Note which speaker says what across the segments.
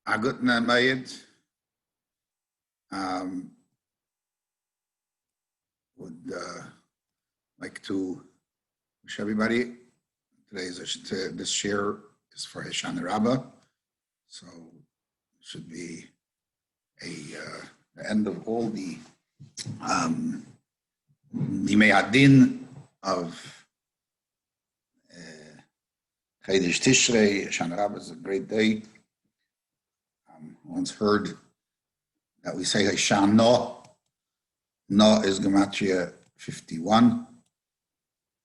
Speaker 1: A good night. Would like to wish everybody. This share is for Hishan Rabbah, so it should be the end of all the Adin of Chodesh Tishrei. Hishan Rabbah is a great day. Once heard that we say Hishan No. No is Gematria 51,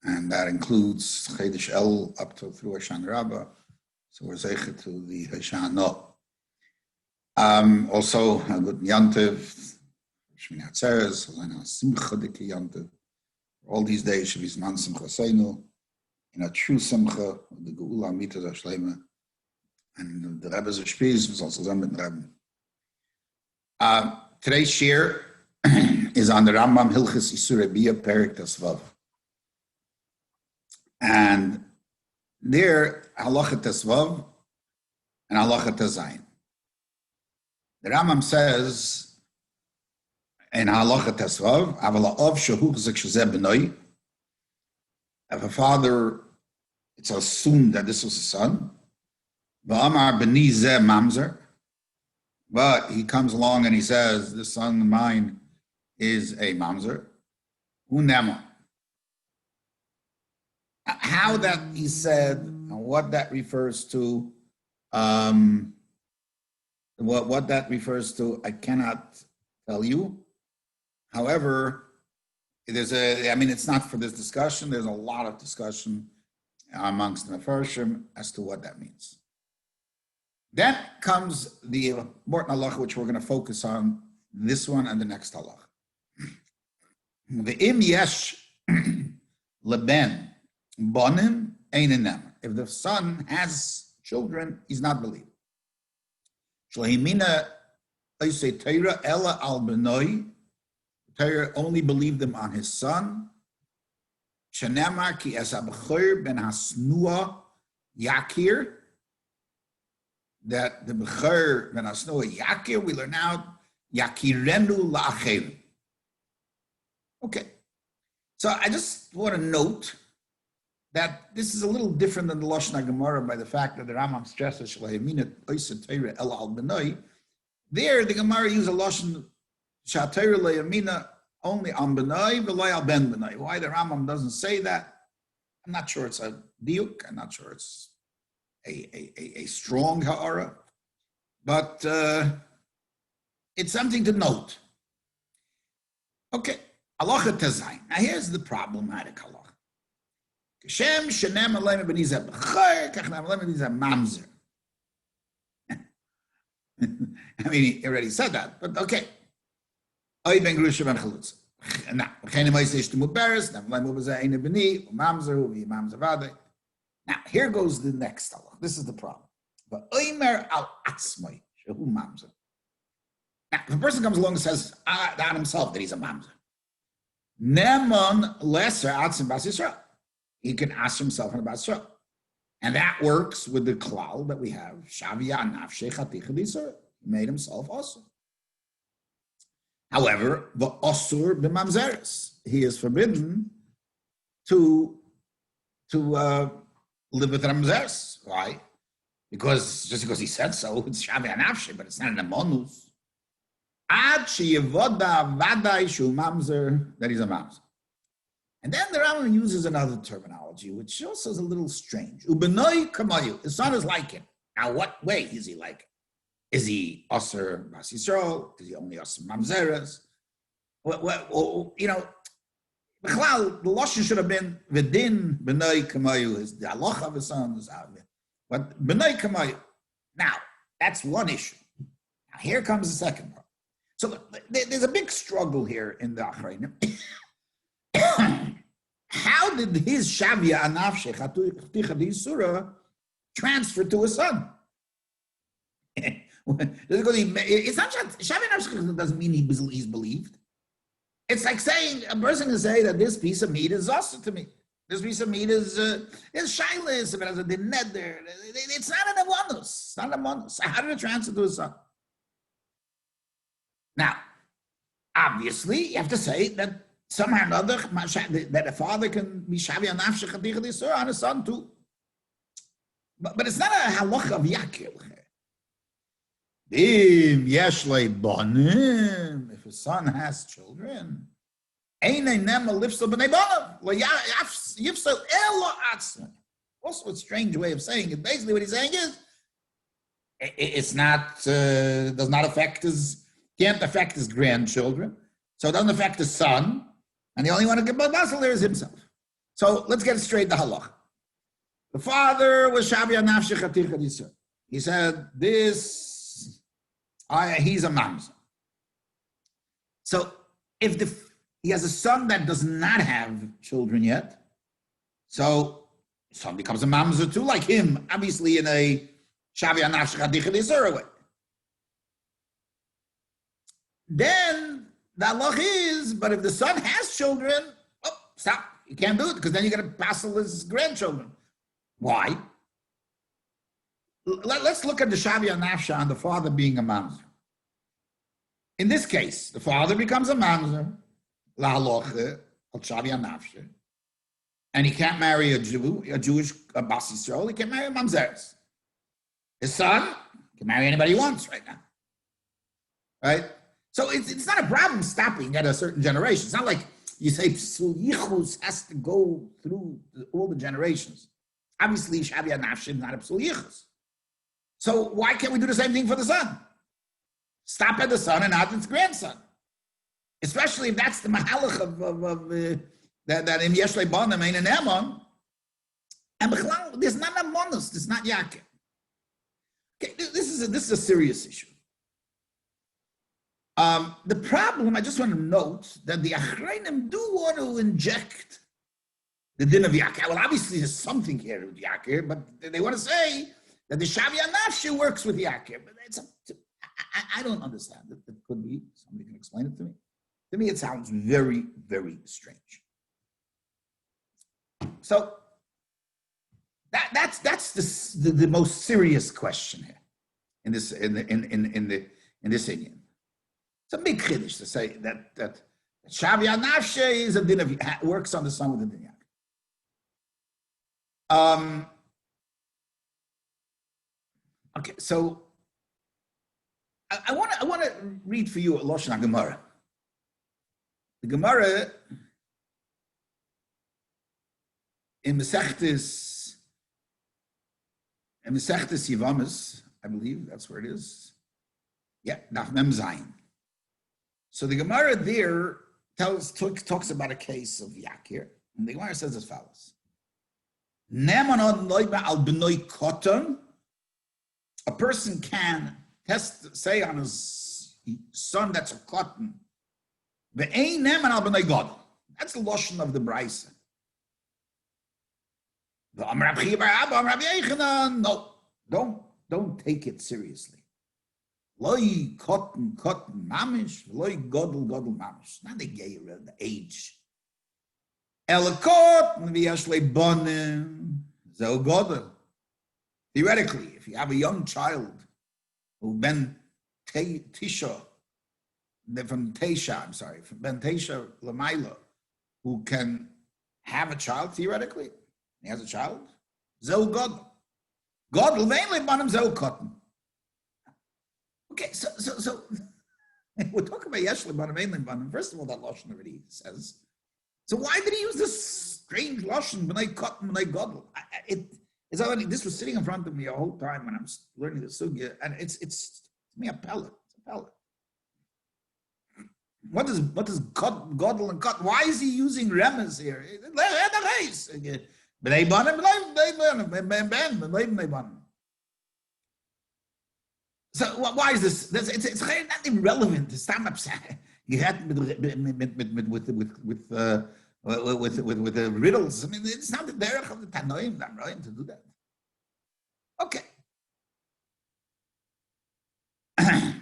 Speaker 1: and that includes Chodesh El up to through Hishan Rabbah. So we're zeicher to the Hishan No. Also, a good Yantiv, Shmini Atzeres, Zayna Simcha Diki Yantiv. All these days should be Zman Simcha Seinu, in a true Simcha, the Geula Mita Zashlema, and the Rebbe's Spies was also done with the Rebbe. Today's share is on the Rambam Hilchis Issurei Biah Perek Tesvav. And there, Halacha Tesvav and Halacha Tezayin. The Rambam says in Halacha Tesvav, Avala Av Shahuk Zikshazeh B'noi, if a father, it's assumed that this was a son, V'amar B'ni Zeh Mamzer, but he comes along and he says, this son of mine is a mamzer. Unema. How that he said, and what that refers to, what that refers to, I cannot tell you. However, it's not for this discussion. There's a lot of discussion amongst the Mefarshim as to what that means. Then comes the important halacha, which we're going to focus on, this one and the next halacha. The im yesh leben bonim einanem. If the son has children, he's not believed. Shlehimina oisei Torah ela al benoi. Torah only believed him on his son. Shenemar ki es abchor ben hasnua yakir. That the bechor ben hasnua yakir, we learn out yakirenu la'acherim. Okay, so I just want to note that this is a little different than the Lashon HaGemara by the fact that the Rambam stresses Shleimina Oisa Torah El Al Benoi. There, the Gemara uses a Lashon Shatayra Le'yamina only on Benoi, V'loi Al Ben Benoi. Why the Rambam doesn't say that, I'm not sure it's a diuk. I'm not sure it's a strong ha'ara, but it's something to note. Okay. Halacha Tezayin. Now here's the problematic halacha. Kashem shenem aleim b'nizah b'chor, kachnam aleim b'nizah mamzer. I mean, he already said that, but okay. Oy ben grusha ben chalutz. Now, v'chein moiseish t'mu beres, nam aleim b'zah eine b'ni, u'mamzer hu v'yimamzer v'adei. Now, here goes the next halacha. This is the problem. But oymer al atzmai, shehu mamzer. Now, if a person comes along and says on himself that he's a mamzer, Nemon lesser atzim bas Yisrael. He can ask himself in bas Yisrael. And that works with the klal that we have. Shavia nafshei chaticha d'Yisrael. He made himself also. However, the osur b'mamzeres. He is forbidden to live with mamzeres. Why? Just because he said so, it's shavia nafshei, but it's not an amonus. That he's a mamzer. And then the Rambam uses another terminology, which also is a little strange. Ubenoi kamayu. The son is like him. Now, what way is he like him? Is he Aser Bas Yisrael? Is he only Aser Mamzeres? Well, the Lashon should have been V'din Benoi kamayu. Is the halacha of his son is out there. But Benoi kamayu. Now, that's one issue. Now, here comes the second part. So there's a big struggle here in the Achrayim. How did his Shavia Anafshech Chaticha D'Yisura transfer to his son? It's not Shavia Anafshech doesn't mean he's believed. It's like saying a person can say that this piece of meat is also to me. This piece of meat is shaylis, it has a neder. It's not an avanus. not a monus. So how did it transfer to a son? Now, obviously, you have to say that somehow or another, that a father can be Shavia Nafshech Chaticha D'Isur on a son too. But it's not a halacha of Yakir. If a son has children, also a strange way of saying it. Basically, what he's saying is, it's not, does not affect can't affect his grandchildren, so it doesn't affect his son, and the only one who can build muscle there is himself. So let's get it straight, the halacha. The father was Shavia Nafshech Chaticha D'Isur. He said, he's a mamzer. So if he has a son that does not have children yet, so son becomes a mamzer too, like him, obviously in a Shavia Nafshech Chaticha D'Isur way. Then the halach is, but if the son has children, stop. You can't do it because then you're going to passel his grandchildren. Why? Let's look at the Shavia Nafsha on the father being a mamzer. In this case, the father becomes a mamzer, la halacha, al Shavia Nafsha, and he can't marry a Jewish Bas Yisrael. He can marry a mamzeres. His son can marry anybody he wants right now, right? So it's not a problem stopping at a certain generation. It's not like you say Psul Yichus has to go through all the generations. Obviously, Shavia Nafsha is not a Psul Yichus. So why can't we do the same thing for the son? Stop at the son and not its grandson. Especially if that's the mahalach of that in Yeshlei Bonim ain't an Emon. And there's not a monus, there's not Yaakov. Okay, this is a serious issue. The problem, I just want to note that the Achreinim do want to inject the din of Yaakov. Well, obviously there's something here with Yaakov, but they want to say that the Shavia Nafshi works with Yaakov. But I don't understand it. It could be, somebody can explain it to me. To me, it sounds very, very strange. So that's the most serious question here in this Indian. It's a big chiddush to say that Shavia Nafshe is a din of works on the son with the din Yaakov. Okay, so I want to read for you a Lashon Gemara. The Gemara in Mesechtes Yivamis, I believe that's where it is. Yeah, Daf Mem Zayin. So the Gemara there talks about a case of Yakir, and the Gemara says as follows: a person can say on his son that's a cotton. That's the lotion of the Brisa. No, don't take it seriously. Loi cotton mamish, loi godel mamish. Not the gay the age. Elakot v'yashlei bonim zeu godel. Theoretically, if you have a young child who ben tisha, from ben tesha lamaila, who can have a child theoretically, he has a child. Zeu godel. Godel v'einlei bonim zeu cotton. Okay, so we're talking about Yeshlei Banim, Einlein Banim. First of all, that Lashon already says. So why did he use this strange Lashon, B'nai Cotton, B'nai Godel? It's already, this was sitting in front of me a whole time when I'm learning the Sugya, and it's to me a pellet. It's a pellet. What is Godel and Cotton? Why is he using Remes here? B'nai Banim, B'nai Banim. So why is this? It's not irrelevant. It's not upset. You had with the riddles. I mean, it's not the derech of the Tanoim right to do that. Okay. The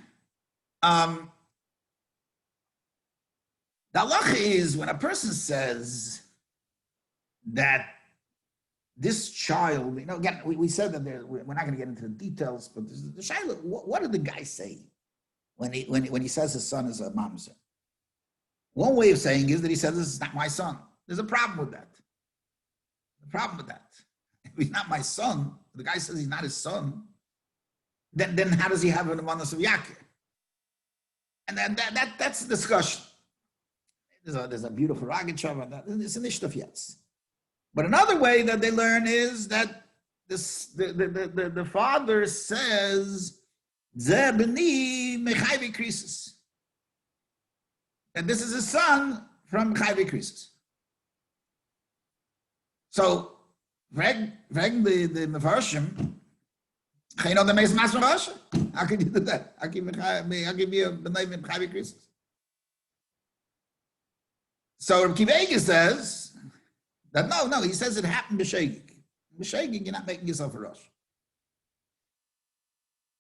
Speaker 1: halacha is when a person says that this child, again, we said that we're not going to get into the details, but the child, what did the guy say when he says his son is a mamzer? One way of saying is that he says, this is not my son. There's a problem with that. If he's not my son, the guy says he's not his son, then how does he have an amanus of Yakir? And that's the discussion. There's a beautiful Ragachav on that. It's an Ishtaf Yetz. But another way that they learn is that the father says, Ze b'ni mechayvi krisis. And this is his son from mechayvi krisis. So, the Mefarshim, how can you do that? How can you be a b'nai mechayvi krisis? So Rabbi Kiva says that no, he says it happened b'shegig. B'shegig, you're not making yourself a rosh.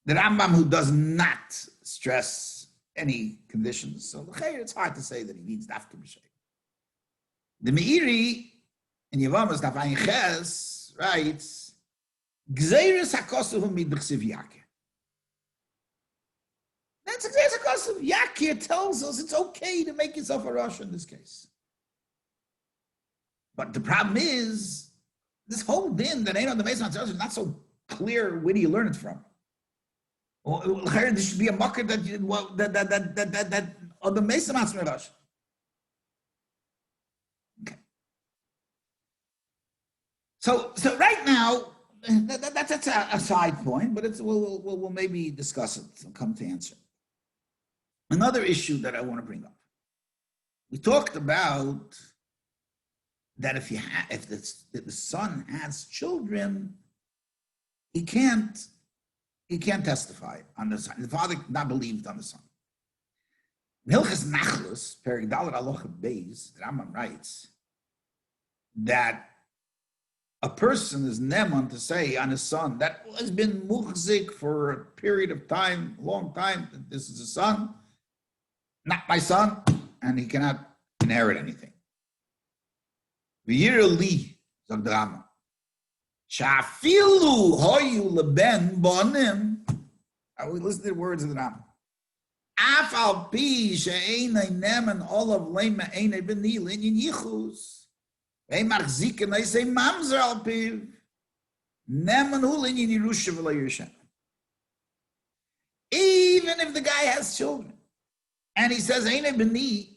Speaker 1: The Rambam, who does not stress any conditions, so it's hard to say that he needs dafka b'shegig. The Meiri in Yevamos Daf Ches writes, Gzeiris hakosuv midchsiv Yakir. That's a Gzeiris hakosuv. Yakir tells us it's okay to make yourself a rosh in this case. But the problem is, this whole din that ain't on the Meis is not so clear. Where do you learn it from? There should be a mucker that on the Meis Rosh. Okay. So right now, that's a side point, but we'll maybe discuss it and come to answer. Another issue that I want to bring up. We talked about that if the son has children, he can't testify on the son. The father not believed on the son. Hilchas Nachlus, Perek Dalet Alocha Beis, the Rambam writes that a person is neman to say on his son that has been muchzik for a period of time, long time, that this is a son, not my son, and he cannot inherit anything. V'yirli, zog the Rambam, sha'afilu hoyu leben bonim. I will listen to the words of the Rambam. Af al pi she'einay neman olav leima einay b'ni linyin yichus. Ein machziken I say mamzer al pi neman hu linyin yirusha v'lo yirusha. Even if the guy has children and he says einay b'ni,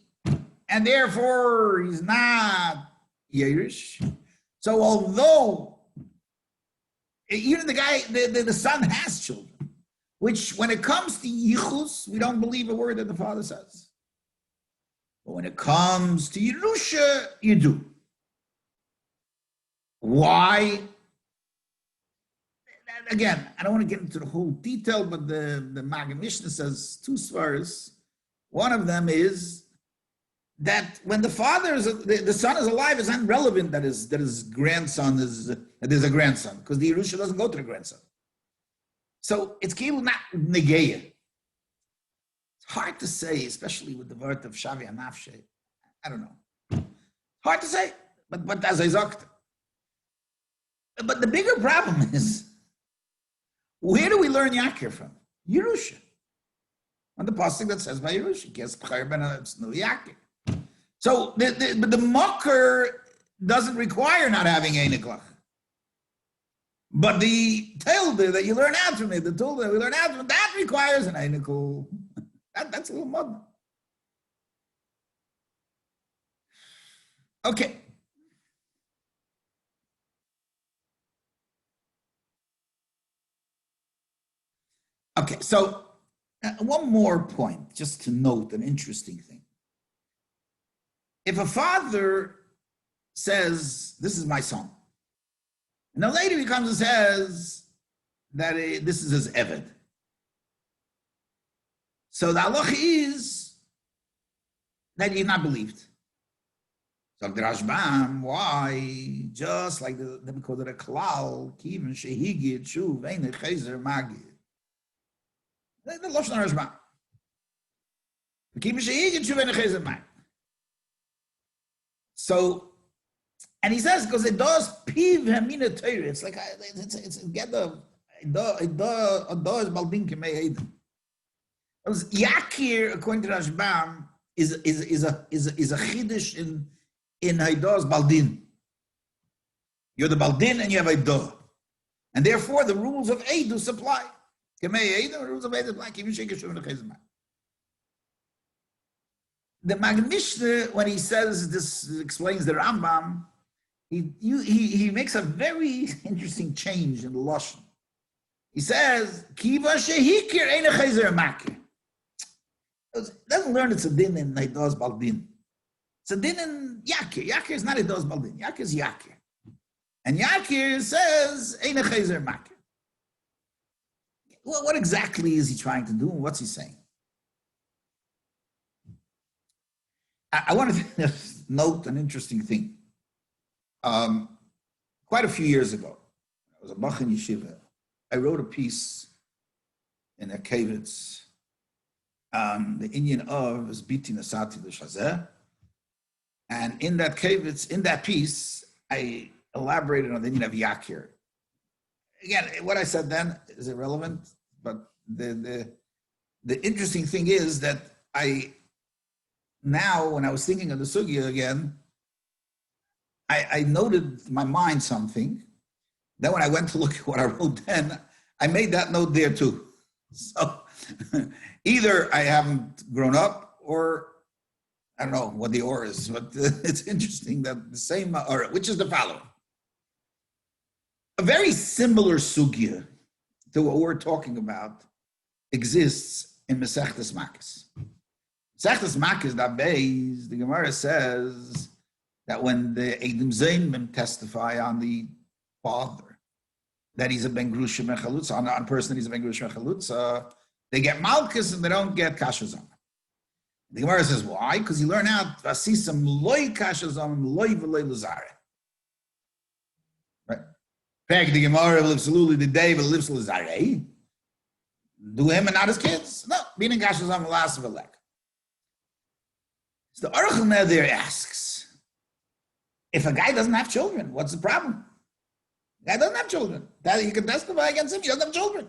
Speaker 1: and therefore he's not Yerush. So although even the son has children, which when it comes to Yichus, we don't believe a word that the father says. But when it comes to Yerusha, you do. Why? Again, I don't want to get into the whole detail, but the Maggid Mishnah says two svaras. One of them is that when the son is alive, it's irrelevant that his grandson there's a grandson, because the Yerusha doesn't go to the grandson. So it's not negeya. It's hard to say, especially with the word of Shavi Anafshe. I don't know. Hard to say, but as I sagt. But the bigger problem is, where do we learn Yakir from? Yerusha. On the pasuk that says by Yerusha, Kes B'chayr ben Yakir. So the mucker doesn't require not having a niklach. But the tilde that you learn out from it, the tilde that we learn out from it, that requires an einikul. That's a little mud. Okay. Okay, so one more point, just to note an interesting thing. If a father says, this is my son, and then later he comes and says that this is his eved. So the halacha is that you're not believed. So the Rashbam, why? Just like because of the klal, kivin shehigid shuv ein chezer magid. The Lashon Rashbam. Kivin shehigid shuv ein chezer magid. So And he says, because it does piv hamina Torah. It's like, it's get the, it does baldin kemei Eden. Yakir, according to Rashbam, is a chiddush in Haidah Baldin. You're the Baldin and you have Haidah. And therefore the rules of Eidus apply. The rules of Eidus apply. The Magid Mishnah, when he says this, explains the Rambam, he makes a very interesting change in the Lashon. He says, Kiva shehikir ein chazer makir. Doesn't learn it's a din in Haidah Baldin. It's a din in Yakir. Yakir is not Haidah Baldin. Yakir is Yakir. And Yakir says, Ein chazer makir. Well, what exactly is he trying to do? What's he saying? I want to note an interesting thing. Quite a few years ago, I was a Bach in Yeshiva. I wrote a piece in a kavitz on the Indian of is Biti Nasati L'Shazeh. And in that kavitz, in that piece, I elaborated on the Indian of Yakir. Again, what I said then is irrelevant, but the interesting thing is that now, when I was thinking of the sugya again, I noted in my mind something. Then when I went to look at what I wrote then, I made that note there too. So either I haven't grown up or I don't know what the or is, but it's interesting that the same or, which is the following. A very similar sugya to what we're talking about exists in Masechtas Makkos. Masechtas Makkos, that base, the Gemara says that when the Eidim Zaymim testify on the father, that he's a Ben Grusha Mechalutza, on a person that he's a Ben Grusha Mechalutza, they get Malkus and they don't get Kashazam. The Gemara says, why? Because you learn out, Vasisam loy Kashazam, loy v'loy Luzare. Right? Peg the Gemara lives Luli the day, but lives Luzare. Do him and not his kids? No, being in Kashazam last of a leg. So the Aruch there asks, if a guy doesn't have children, what's the problem? The guy doesn't have children. That you can testify against him, he doesn't have children.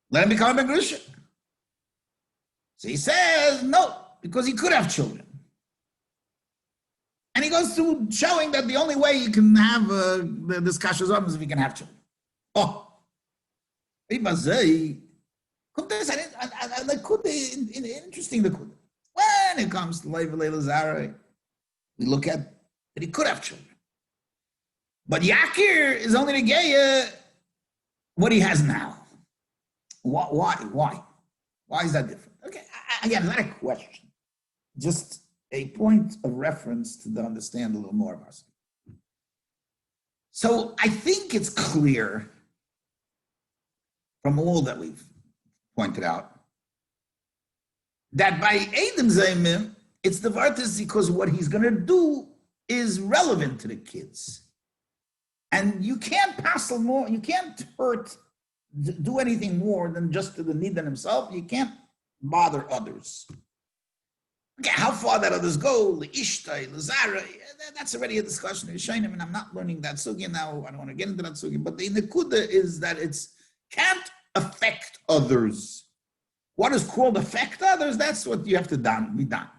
Speaker 1: Let him become a Grusha. So he says, no, because he could have children. And he goes through showing that the only way you can have this Kashazam is if you can have children. Oh, interesting the Kudah. When it comes to Leiv Leila Zara, we look at that he could have children. But Yakir is only the Geya what he has now. Why? Why is that different? Okay, again, not a question. Just a point of reference to understand a little more about it. So I think it's clear from all that we've pointed out that by Eidim Zaymim, it's the Vartas because what he's going to do is relevant to the kids. And you can't passel more, you can't do anything more than just to the Nidan himself. You can't bother others. Okay, how far that others go, Leishtai, Lazara, that's already a discussion in Shainim, and I'm not learning that sugya now. I don't want to get into that sugya, but the Nekuda is that it's can't affect others. What is called affect others, that's what you have to be done.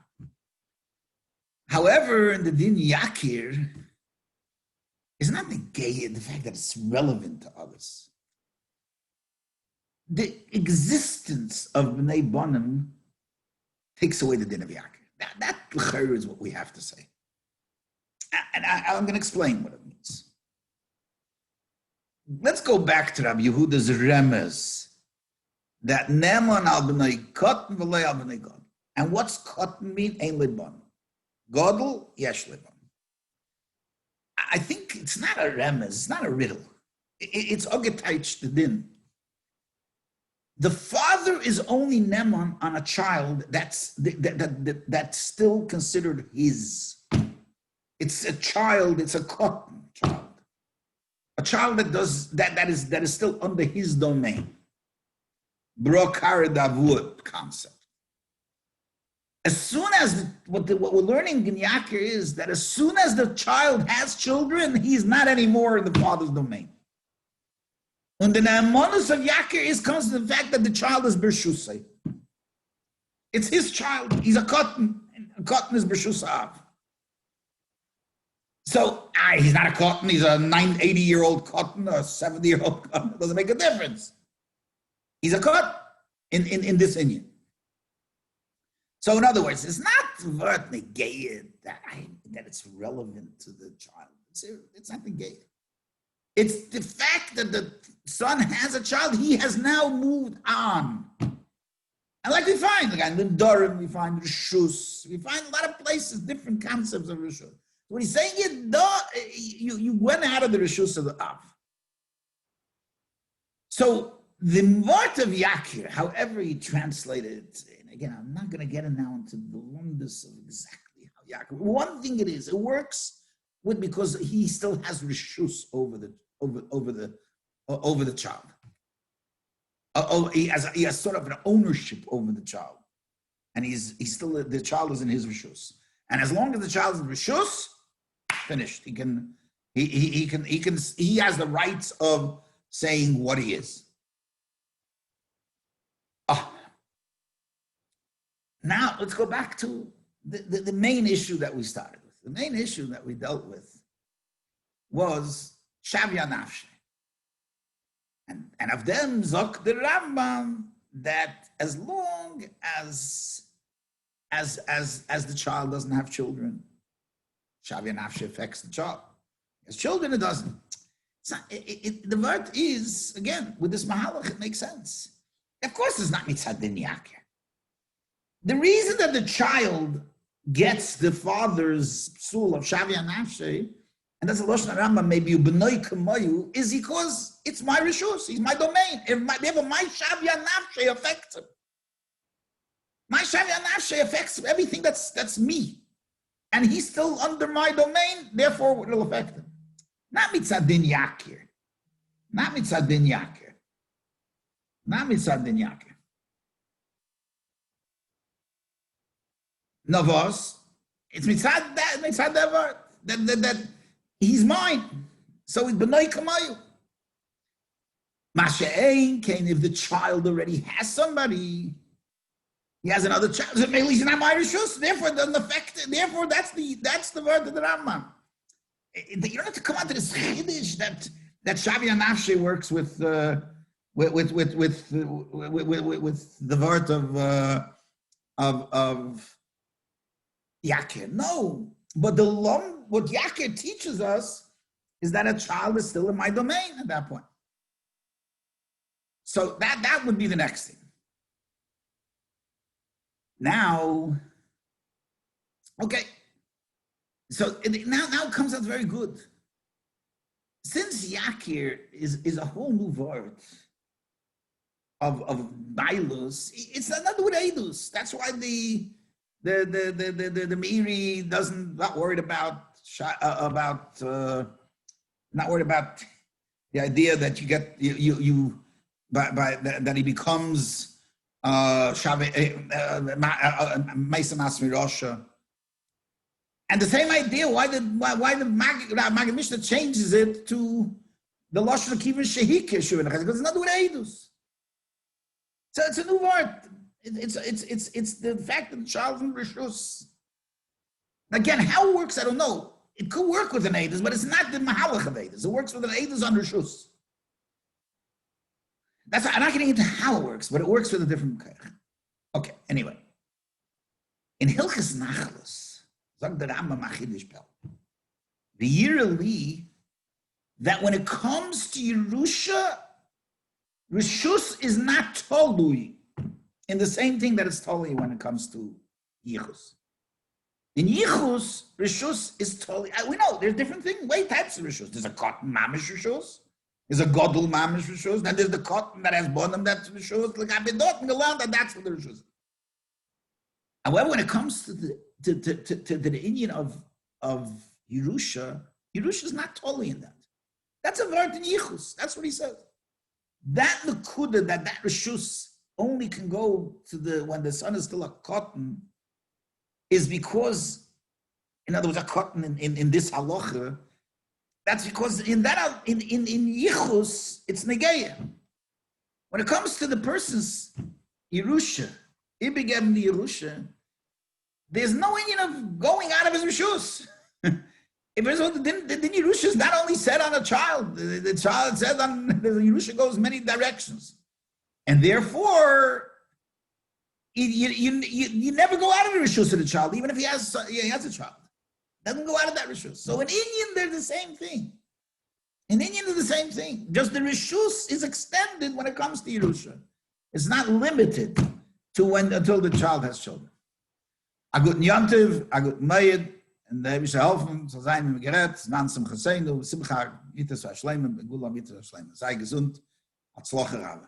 Speaker 1: However, in the Din Yakir, it's not negated the fact that it's relevant to others. The existence of Bnei Bonim takes away the Din of Yakir. That is what we have to say. And I'm going to explain what it means. Let's go back to Rabbi Yehuda's remez that Neman al b'nei Kotten v'lei al b'nei God. And what's Kotten mean? Ein lebon. Godel, yesh lebon. I think it's not a remez, it's not a riddle. It's Ogetaich the din. The father is only Neman on a child that's still considered his. It's a child, it's a Kotten child. A child that is still under his domain. Brokar Davud concept. As soon as what we're learning in Yakir is that as soon as the child has children, he's not anymore in the father's domain. And the naamonus of Yakir comes to the fact that the child is Bershusay. It's his child. He's a cotton. A cotton is Bershusay. So he's not a cotton. He's a 80-year-old cotton or a 70-year-old cotton. It doesn't make a difference. He's a cotton in this Indian. So in other words, it's not vert negated that it's relevant to the child. It's not negated. It's the fact that the son has a child. He has now moved on. And like we find, like in Durham, we find Rishus. We find a lot of places, different concepts of Rishus. What he's saying is, you went out of the Rishus of the Av. So the Mort of Yakir, however you translate it, and again, I'm not going to get it now into the wonders of exactly how Yakir. One thing it is, it works with because he still has Rishus over the child. He has sort of an ownership over the child, and he's still the child is in his rishus. And as long as the child is in rishus, finished. He has the rights of saying what he is. Now let's go back to the main issue that we started with. The main issue that we dealt with was Shavya Nafshe. And of them, Zok the Rambam, that as long as the child doesn't have children, Shavya Nafshe affects the child. As children, it doesn't. The word is, again, with this Mahalach, it makes sense. Of course, it's not Mitzad Din Yakir. The reason that the child gets the father's psul of Shavya Nafshe, and that's a Lashon Rambam, maybe Ubnoi Kamayu, is because it's my rishus, he's my domain. Therefore, my Shavya Nafshe affects him. My Shavya Nafshe affects everything that's me. And he's still under my domain, therefore it will affect him. Not Mitzad Din Yakir. Not Mitzad Din Yakir. Not Mitzad Din Yakir. Navos, it's Mitzad that he's mine. So it's B'nai Kamayu. Masha'ein came if the child already has somebody. He has another child. So maybe he's not my rishus. Therefore, it doesn't affect it. Therefore, that's the word of the Rambam. You don't have to come out to this chiddush that Shavya Nafshe works with the word of Yakir. No, but what Yakir teaches us is that a child is still in my domain at that point. So that would be the next thing. Now, okay. So now it comes out very good. Since Yakir is a whole new word of Bailus, it's another with Eidus. That's why the Meiri not worried about the idea that you get that he becomes Maisa Masmi Rosha. And the same idea, why the Maggid Mishnah changes it to the Lashon of Kivin Shehik Yeshua, because it's not with Eidus. So it's a new word. It's the fact that the child is in Rishus. Again, how it works, I don't know. It could work with an Eidus, but it's not the Mahalach of Eidus. It works with an Eidus on Rishus. I'm not getting into how it works, but it works with a different Kach. Okay, anyway. In Hilchas Nachlas, sagt der Rambam Achidish Pel, the yearly, that when it comes to Yerusha, Rishus is not Tolui in the same thing that it's Tolui when it comes to Yichus. In Yichus, Rishus is Tolui. We know there's different things, types of Rishus. There's a cotton mamish Rishus. There's a Godel mamish Rishus. Then there's the cotton that has bonum that's Rishus. Like I've been talking around that that's what the Rishus. However, when it comes to the Indian of Yerusha, Yerusha is not totally in that. That's a word in Yichus. That's what he says. That Nakuda, that Rishus only can go to when the son is still a cotton, is because, in other words, a cotton in this halacha, that's because in Yichus, it's Negeya. When it comes to the person's Yerusha, Ibigem the Yerusha, there's no Indian of going out of his Rishus. If there's the Yerusha is not only said on a child, the child said on the Yerusha goes many directions. And therefore, you never go out of the Rishus of the child, even if he has a child. Doesn't go out of that Rishus. So in Indian, they're the same thing. In Indian, they're the same thing. Just the Rishus is extended when it comes to Yerusha. It's not limited to until the child has children. Agut Yantiv, Agut Mayed, and the Hebische helfen, so sein im Gerät, Zman Simcha Seinu, Simcha Yitas Ashleim, Begula Yitas Ashleim. Sei gesund, Hatzlocher Rabbe.